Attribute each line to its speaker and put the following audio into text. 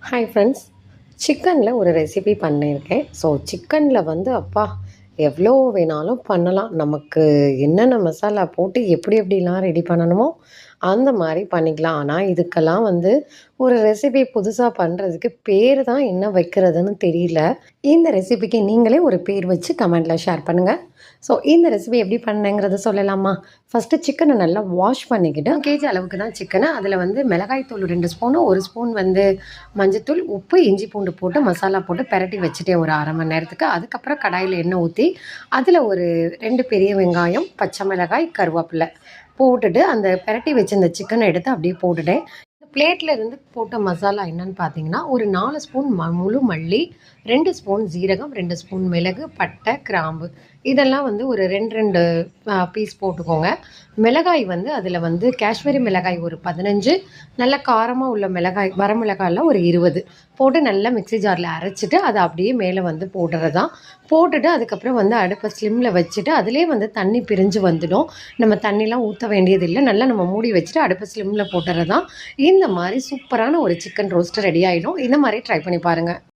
Speaker 1: Hi friends, சிக்கனில் ஒரு recipe பண்ணியிருக்கேன். ஸோ சிக்கனில் வந்து அப்பா எவ்வளோ வேணாலும் பண்ணலாம். நமக்கு என்னென்ன மசாலா போட்டு எப்படி எப்படிலாம் ரெடி பண்ணணுமோ அந்த மாதிரி பண்ணிக்கலாம். ஆனால் இதுக்கெல்லாம் வந்து ஒரு ரெசிபி புதுசாக பண்ணுறதுக்கு பேர் தான் என்ன வைக்கிறதுன்னு தெரியல. இந்த ரெசிபிக்கு நீங்களே ஒரு பேர் வச்சு கமெண்டில் ஷேர் பண்ணுங்கள். ஸோ இந்த ரெசிபி எப்படி பண்ணேங்கிறத சொல்லலாமா? ஃபஸ்ட்டு சிக்கனை நல்லா வாஷ் பண்ணிக்கிட்டு கேஜி அளவுக்கு தான் சிக்கனை, அதில் வந்து மிளகாய் தூள் 2 ஸ்பூனு, 1 ஸ்பூன் வந்து மஞ்சத்தூள், உப்பு, இஞ்சி பூண்டு போட்டு மசாலா போட்டு பெரட்டி வச்சுட்டேன் ஒரு 1/2 மணி நேரத்துக்கு. அதுக்கப்புறம் கடாயில் எண்ணெய் ஊற்றி அதில் ஒரு 2 பெரிய வெங்காயம், பச்சை மிளகாய், கருவேப்பிலை போட்டுட்டு அந்த பெரட்டி வச்சிருந்த சிக்கனை எடுத்து அப்படியே போட்டுட்டேன். பிளேட்டில் இருந்து போட்ட மசாலா என்னன்னு பார்த்தீங்கன்னா, ஒரு 4 ஸ்பூன் முழு மல்லி, 2 ஸ்பூன் ஜீரகம், 2 ஸ்பூன் மிளகு, பட்டை, கிராம்பு இதெல்லாம் வந்து ஒரு 2 பீஸ் போட்டுக்கோங்க. மிளகாய் வந்து அதில் வந்து காஷ்மீரி மிளகாய் ஒரு 15, நல்ல காரமாக உள்ள மிளகாய் வரமிளகாயில் ஒரு 20 போட்டு நல்லா மிக்ஸி ஜாரில் அரைச்சிட்டு அதை அப்படியே மேலே வந்து போடுறது தான். போட்டுட்டு அதுக்கப்புறம் வந்து அடுப்பை ஸ்லிம்மில் வச்சுட்டு அதிலே வந்து தண்ணி பிரிஞ்சு வந்துடும். நம்ம தண்ணிலாம் ஊற்ற வேண்டியதில்லை. நல்லா நம்ம மூடி வச்சுட்டு அடுப்பை ஸ்லிம்மில் போட்டுறது தான். இந்த மாதிரி சூப்பரான ஒரு சிக்கன் ரோஸ்ட்டு ரெடி ஆகிடும். இந்த மாதிரி ட்ரை பண்ணி பாருங்கள்.